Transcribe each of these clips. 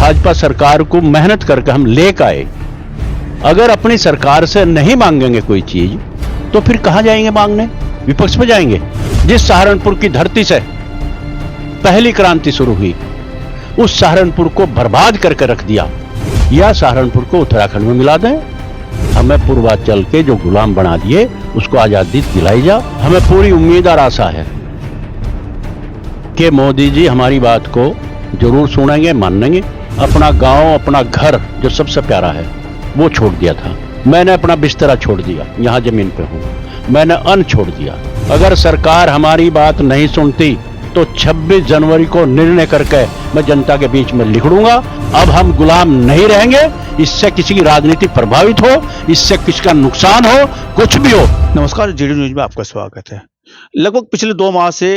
भाजपा सरकार को मेहनत करके हम लेकर आए। अगर अपनी सरकार से नहीं मांगेंगे कोई चीज तो फिर कहां जाएंगे मांगने? विपक्ष में जाएंगे। जिस सहारनपुर की धरती से पहली क्रांति शुरू हुई, उस सहारनपुर को बर्बाद करके रख दिया, या सहारनपुर को उत्तराखंड में मिला दें। हमें पूर्वांचल के जो गुलाम बना दिए उसको आजादी दिलाई जा। हमें पूरी उम्मीद और आशा है कि मोदी जी हमारी बात को जरूर सुनेंगे, मानेंगे। अपना गांव, अपना घर जो सबसे प्यारा है वो छोड़ दिया था। मैंने अपना बिस्तरा छोड़ दिया, यहां जमीन पे हूं। मैंने अन्न छोड़ दिया। अगर सरकार हमारी बात नहीं सुनती तो 26 जनवरी को निर्णय करके मैं जनता के बीच में लिखूंगा। अब हम गुलाम नहीं रहेंगे। इससे किसी की राजनीति प्रभावित हो, इससे किसी का नुकसान हो, कुछ भी हो। नमस्कार, जीडी न्यूज में आपका स्वागत है। लगभग पिछले 2 माह से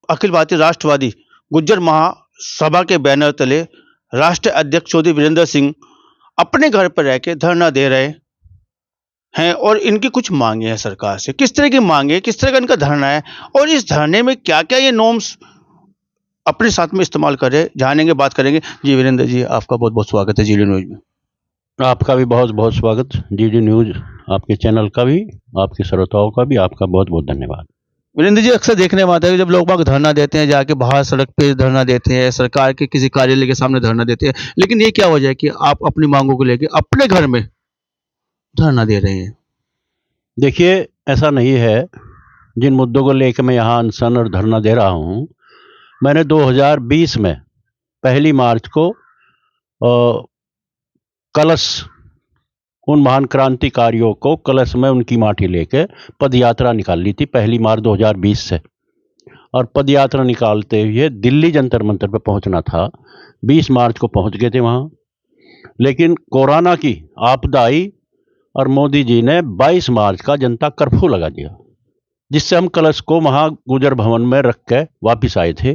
अखिल भारतीय राष्ट्रवादी गुज्जर महासभा के बैनर तले राष्ट्रीय अध्यक्ष चौधरी वीरेंद्र सिंह अपने घर पर रह के धरना दे रहे हैं और इनकी कुछ मांगे हैं सरकार से। किस तरह की मांगे, किस तरह का इनका धरना है और इस धरने में क्या क्या ये नॉर्म्स अपने साथ में इस्तेमाल करें, जानेंगे, बात करेंगे। जी वीरेंद्र जी, आपका बहुत बहुत स्वागत है जीडी न्यूज में। आपका भी बहुत बहुत स्वागत। जीडी न्यूज आपके चैनल का भी, आपके श्रोताओं का भी आपका बहुत बहुत धन्यवाद। वीरेंद्र जी, अक्सर देखने में आता है कि जब लोग बाग धरना देते हैं, जाके बाहर सड़क पे धरना देते हैं, सरकार के किसी कार्यालय के सामने धरना देते हैं, लेकिन ये क्या वजह है कि आप अपनी मांगों को लेके अपने घर में धरना दे रहे हैं? देखिए, ऐसा नहीं है। जिन मुद्दों को लेकर मैं यहाँ अनशन और धरना दे रहा हूँ, मैंने 2020 में 1 मार्च को कलश, उन महान क्रांतिकारियों को कलश में उनकी माटी लेके पद यात्रा निकाली थी 1 मार्च 2020 से। और पद यात्रा निकालते हुए दिल्ली जंतर मंतर पर पहुंचना था। 20 मार्च को पहुंच गए थे वहां, लेकिन कोरोना की आपदा आई और मोदी जी ने 22 मार्च का जनता कर्फ्यू लगा दिया, जिससे हम कलश को वहां गुजर भवन में रख के वापिस आए थे।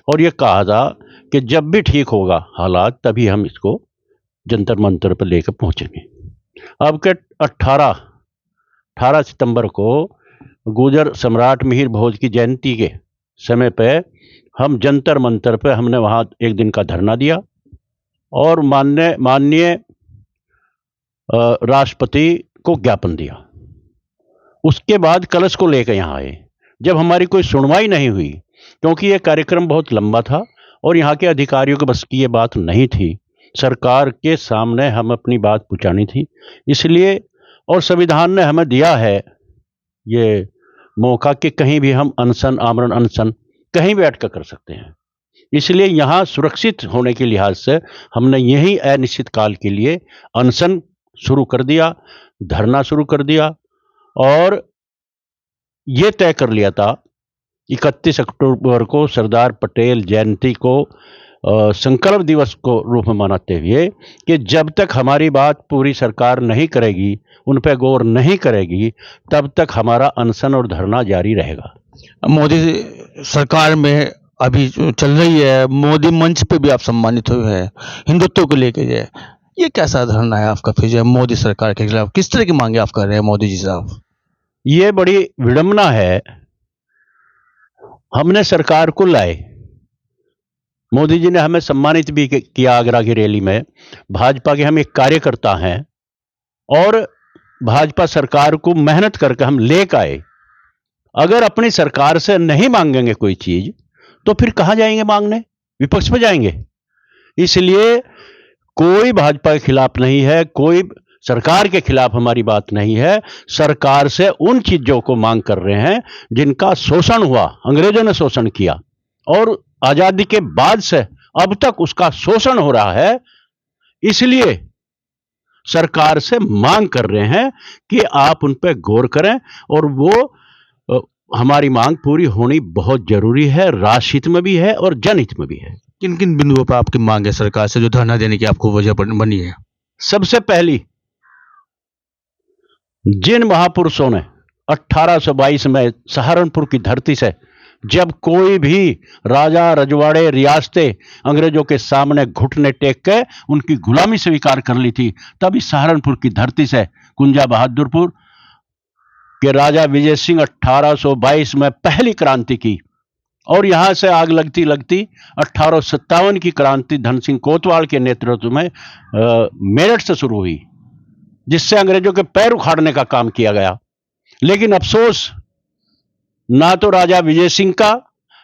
और ये कहा था कि जब भी ठीक होगा हालात तभी हम इसको जंतर मंतर पर लेकर पहुंचेंगे। अब के 18 सितंबर को गुजर सम्राट मिहिर भोज की जयंती के समय पे हम जंतर मंतर पे हमने वहाँ एक दिन का धरना दिया और माननीय राष्ट्रपति को ज्ञापन दिया। उसके बाद कलश को लेकर यहाँ आए। जब हमारी कोई सुनवाई नहीं हुई, क्योंकि ये कार्यक्रम बहुत लंबा था और यहाँ के अधिकारियों के बस की ये बात नहीं थी, सरकार के सामने हम अपनी बात पहुँचानी थी, इसलिए। और संविधान ने हमें दिया है ये मौका कि कहीं भी हम अनशन, आमरण अनशन कहीं बैठ कर सकते हैं। इसलिए यहाँ सुरक्षित होने के लिहाज से हमने यही अनिश्चित काल के लिए अनशन शुरू कर दिया, धरना शुरू कर दिया और ये तय कर लिया था 31 अक्टूबर को सरदार पटेल जयंती को संकल्प दिवस को रूप में मनाते हुए कि जब तक हमारी बात पूरी सरकार नहीं करेगी, उन पर गौर नहीं करेगी, तब तक हमारा अनशन और धरना जारी रहेगा। मोदी सरकार में अभी जो चल रही है, मोदी मंच पे भी आप सम्मानित हुए हैं, हिंदुत्व को लेके जो है, ये कैसा धरना है आपका फिर जो मोदी सरकार के खिलाफ? किस तरह की मांगे आप कर रहे हैं मोदी जी साहब? ये बड़ी विडंबना है। हमने सरकार को लाए, मोदी जी ने हमें सम्मानित भी किया आगरा की रैली में। भाजपा के हम एक कार्यकर्ता हैं और भाजपा सरकार को मेहनत करके हम लेकर आए। अगर अपनी सरकार से नहीं मांगेंगे कोई चीज तो फिर कहां जाएंगे मांगने? विपक्ष में जाएंगे। इसलिए कोई भाजपा के खिलाफ नहीं है, कोई सरकार के खिलाफ हमारी बात नहीं है। सरकार से उन चीजों को मांग कर रहे हैं जिनका शोषण हुआ, अंग्रेजों ने शोषण किया और आजादी के बाद से अब तक उसका शोषण हो रहा है। इसलिए सरकार से मांग कर रहे हैं कि आप उन पर गौर करें और वो हमारी मांग पूरी होनी बहुत जरूरी है, राष्ट्रहित में भी है और जनहित में भी है। किन किन बिंदुओं पर आपकी मांग है सरकार से जो धरना देने की आपको वजह बनी है? सबसे पहली, जिन महापुरुषों ने 1822 में सहारनपुर की धरती से जब कोई भी राजा, रजवाड़े, रियासतें अंग्रेजों के सामने घुटने टेक के उनकी गुलामी स्वीकार कर ली थी, तब इस सहारनपुर की धरती से कुंजा बहादुरपुर के राजा विजय सिंह 1822 में पहली क्रांति की और यहां से आग लगती लगती 1857 की क्रांति धन सिंह कोतवाल के नेतृत्व में मेरठ से शुरू हुई, जिससे अंग्रेजों के पैर उखाड़ने का काम किया गया। लेकिन अफसोस, ना तो राजा विजय सिंह का,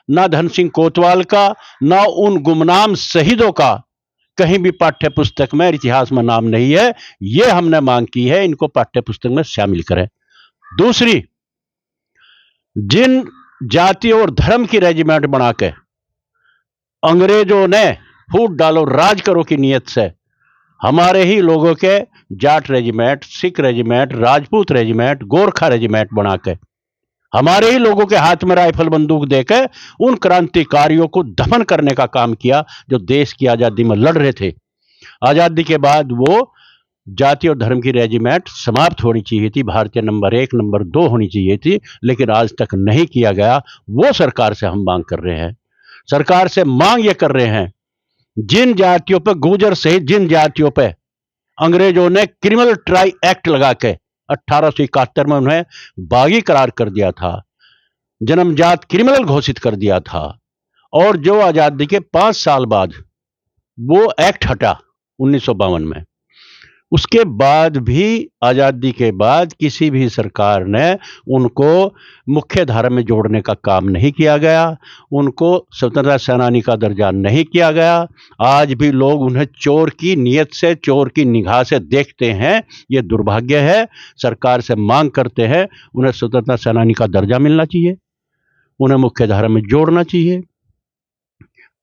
ना धन सिंह कोतवाल का, ना उन गुमनाम शहीदों का कहीं भी पाठ्य पुस्तक में, इतिहास में नाम नहीं है। यह हमने मांग की है, इनको पाठ्य पुस्तक में शामिल करें। दूसरी, जिन जाति और धर्म की रेजिमेंट बना के अंग्रेजों ने फूट डालो राज करो की नीयत से हमारे ही लोगों के Jat regiment, Sikh regiment, Rajput regiment, Gorkha regiment बना के हमारे ही लोगों के हाथ में राइफल बंदूक देकर उन क्रांतिकारियों को दफन करने का काम किया जो देश की आजादी में लड़ रहे थे। आजादी के बाद वो जाति और धर्म की रेजिमेंट समाप्त होनी चाहिए थी, भारतीय नंबर 1, नंबर 2 होनी चाहिए थी, लेकिन आज तक नहीं किया गया। वो सरकार से हम मांग कर रहे हैं। सरकार से मांग ये कर रहे हैं, जिन जातियों पर, गुर्जर सहित जिन जातियों पर अंग्रेजों ने क्रिमिनल ट्राई एक्ट लगा के 1871 में उन्हें बागी करार कर दिया था, जन्मजात क्रिमिनल घोषित कर दिया था, और जो आजादी के 5 साल बाद वो एक्ट हटा 1952 में, उसके बाद भी, आजादी के बाद किसी भी सरकार ने उनको मुख्य धारा में जोड़ने का काम नहीं किया गया, उनको स्वतंत्रता सेनानी का दर्जा नहीं किया गया। आज भी लोग उन्हें चोर की नीयत से, चोर की निगाह से देखते हैं। ये दुर्भाग्य है। सरकार से मांग करते हैं, उन्हें स्वतंत्रता सेनानी का दर्जा मिलना चाहिए, उन्हें मुख्य धारा में जोड़ना चाहिए।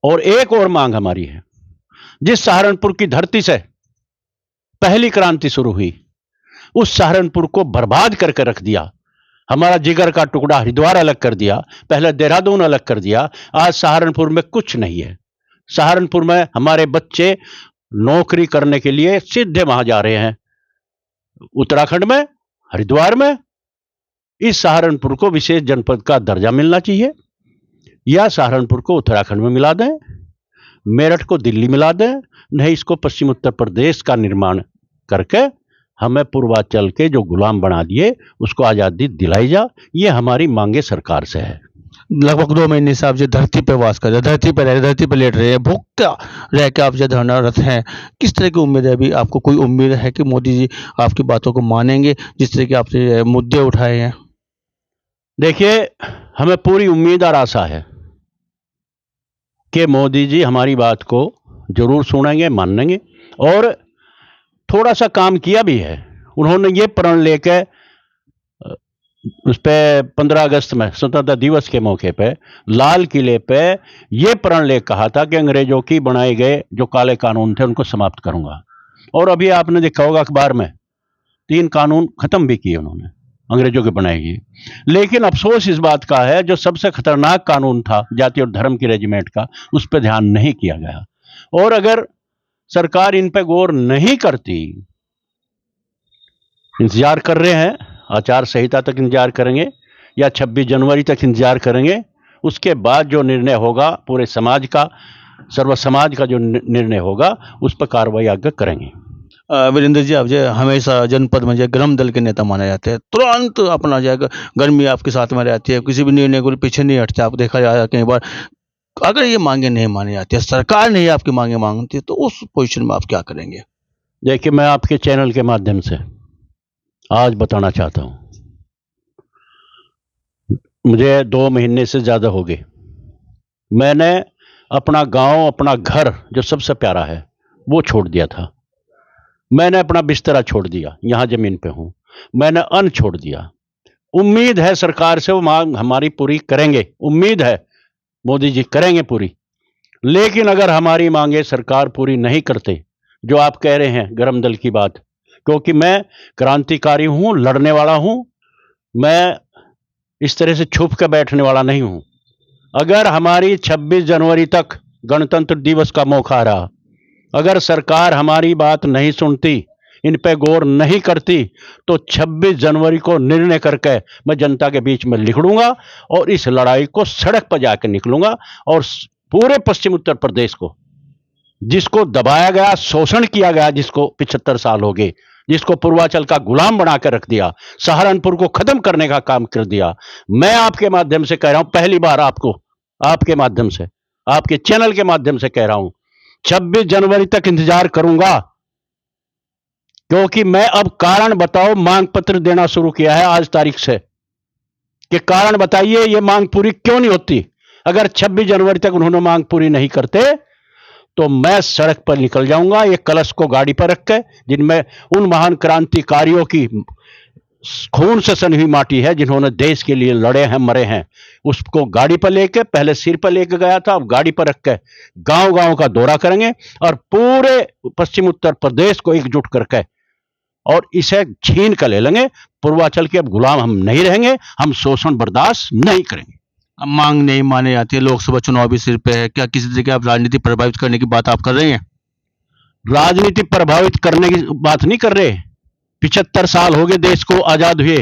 और एक और मांग हमारी है, जिस सहारनपुर की धरती से पहली क्रांति शुरू हुई, उस सहारनपुर को बर्बाद करके रख दिया। हमारा जिगर का टुकड़ा हरिद्वार अलग कर दिया, पहले देहरादून अलग कर दिया। आज सहारनपुर में कुछ नहीं है। सहारनपुर में हमारे बच्चे नौकरी करने के लिए सीधे वहां जा रहे हैं, उत्तराखंड में, हरिद्वार में। इस सहारनपुर को विशेष जनपद का दर्जा मिलना चाहिए, या सहारनपुर को उत्तराखंड में मिला दें, मेरठ को दिल्ली मिला दें, नहीं इसको पश्चिम उत्तर प्रदेश का निर्माण करके हमें पूर्वांचल के जो गुलाम बना दिए उसको आजादी दिलाई जा। ये हमारी मांगे सरकार से है। लगभग 2 महीने से आप जो धरती पे वास कर रहे हैं, धरती पे रह रहे, धरती पे लेट रहे हैं, भूखा रह के आप जो धरनारत हैं, किस तरह की उम्मीद है? अभी आपको कोई उम्मीद है कि मोदी जी आपकी बातों को मानेंगे, जिस तरह के आपसे मुद्दे उठाए हैं? देखिए, हमें पूरी उम्मीद और आशा है कि मोदी जी हमारी बात को जरूर सुनेंगे, मानेंगे। और थोड़ा सा काम किया भी है। उन्होंने ये प्रण लेके उस पे 15 अगस्त में स्वतंत्रता दिवस के मौके पे लाल किले पे ये प्रण ले कहा था कि अंग्रेजों की बनाए गए जो काले कानून थे उनको समाप्त करूंगा। और अभी आपने देखा होगा अखबार में 3 कानून खत्म भी किए उन्होंने, अंग्रेजों के बनाए गए। लेकिन अफसोस इस बात का है, जो सबसे खतरनाक कानून था जाति और धर्म की रेजिमेंट का, उस पर ध्यान नहीं किया गया। और अगर सरकार इन पे गौर नहीं करती, इंतजार कर रहे हैं, आचार संहिता तक इंतजार करेंगे या 26 जनवरी तक इंतजार करेंगे, उसके बाद जो निर्णय होगा पूरे समाज का, सर्व समाज का जो निर्णय होगा उस पर कार्रवाई आगे करेंगे। वीरेंद्र जी, आप जो हमेशा जनपद में जो गर्म दल के नेता माने जाते हैं, तुरंत अपना जो गर्मी आपके साथ में रहती है, किसी भी निर्णय को पीछे नहीं हटते। आप देखा जाए कई बार अगर ये मांगे नहीं मानी जाती है, सरकार नहीं आपकी मांगे मांगती है, तो उस पोजीशन में आप क्या करेंगे? देखिए, मैं आपके चैनल के माध्यम से आज बताना चाहता हूं, मुझे 2 महीने से ज्यादा हो गए, मैंने अपना गांव, अपना घर जो सबसे प्यारा है वो छोड़ दिया था। मैंने अपना बिस्तरा छोड़ दिया, यहां जमीन पे हूं, मैंने अन्न छोड़ दिया। उम्मीद है सरकार से वो मांग हमारी पूरी करेंगे, उम्मीद है मोदी जी करेंगे पूरी। लेकिन अगर हमारी मांगे सरकार पूरी नहीं करते, जो आप कह रहे हैं गर्म दल की बात, क्योंकि मैं क्रांतिकारी हूं, लड़ने वाला हूं, मैं इस तरह से छुप कर बैठने वाला नहीं हूं। अगर हमारी 26 जनवरी तक गणतंत्र दिवस का मौका रहा, अगर सरकार हमारी बात नहीं सुनती, इन पे गौर नहीं करती, तो 26 जनवरी को निर्णय करके मैं जनता के बीच में निकलूंगा और इस लड़ाई को सड़क पर जाकर निकलूंगा। और पूरे पश्चिम उत्तर प्रदेश को, जिसको दबाया गया, शोषण किया गया, जिसको 75 साल हो गए, जिसको पूर्वांचल का गुलाम बना कर रख दिया, सहारनपुर को खत्म करने का काम कर दिया, मैं आपके माध्यम से कह रहा हूं, पहली बार आपको आपके माध्यम से, आपके चैनल के माध्यम से कह रहा हूं, 26 जनवरी तक इंतजार करूंगा, क्योंकि मैं अब कारण बताओ मांग पत्र देना शुरू किया है आज तारीख से, कि कारण बताइए ये मांग पूरी क्यों नहीं होती। अगर 26 जनवरी तक उन्होंने मांग पूरी नहीं करते तो मैं सड़क पर निकल जाऊंगा, ये कलश को गाड़ी पर रख के, जिनमें उन महान क्रांतिकारियों की खून से सनी हुई माटी है, जिन्होंने देश के लिए लड़े हैं, मरे हैं, उसको गाड़ी पर लेके, पहले सिर पर लेके गया था, अब गाड़ी पर रख के गांव गांव का दौरा करेंगे और पूरे पश्चिम उत्तर प्रदेश को एकजुट करके और इसे छीन कर ले लेंगे। पूर्वांचल के अब गुलाम हम नहीं रहेंगे, हम शोषण बर्दाश्त नहीं करेंगे। अब मांग नहीं माने जाती है, लोकसभा चुनाव भी सिर पे है, क्या किसी तरीके आप राजनीति प्रभावित करने की बात आप कर रहे हैं? राजनीति प्रभावित करने की बात नहीं कर रहे। 75 साल हो गए देश को आजाद हुए,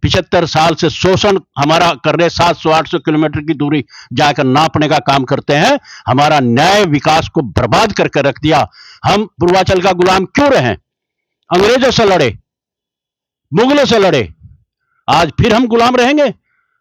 75 साल से शोषण हमारा कर रहे, 700-800 किलोमीटर की दूरी जाकर नापने का काम करते हैं, हमारा न्याय विकास को बर्बाद करके रख दिया। हम पूर्वांचल का गुलाम क्यों रहे? अंग्रेजों से लड़े, मुगलों से लड़े, आज फिर हम गुलाम रहेंगे?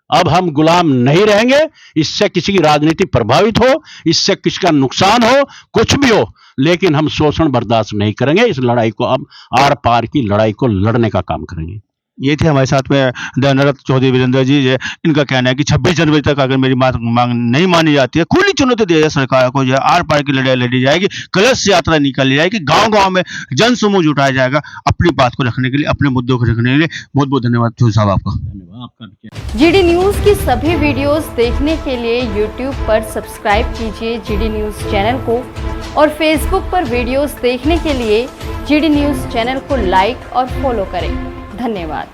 अब हम गुलाम नहीं रहेंगे। इससे किसी की राजनीति प्रभावित हो, इससे किसी का नुकसान हो, कुछ भी हो, लेकिन हम शोषण बर्दाश्त नहीं करेंगे। इस लड़ाई को अब आर पार की लड़ाई को लड़ने का काम करेंगे। ये थे हमारे साथ में दयानंद चौधरी वीरेंद्र जी। इनका कहना है कि 26 जनवरी तक अगर मेरी मांग नहीं मानी जाती है, खुली चुनौती दी जाए सरकार को, जो आर पार की लड़ाई लड़ी जाएगी, कलश यात्रा निकाली जाएगी, गांव गांव में जन समूह जुटाया जाएगा अपनी बात को रखने के लिए, अपने मुद्दों को रखने के लिए। बहुत बहुत धन्यवाद चौधरी साहब आपका। धन्यवाद। जीडी न्यूज की सभी वीडियोस देखने के लिए यूट्यूब पर सब्सक्राइब कीजिए जीडी न्यूज चैनल को, और फेसबुक पर वीडियोस देखने के लिए जीडी न्यूज चैनल को लाइक और फॉलो करें। धन्यवाद।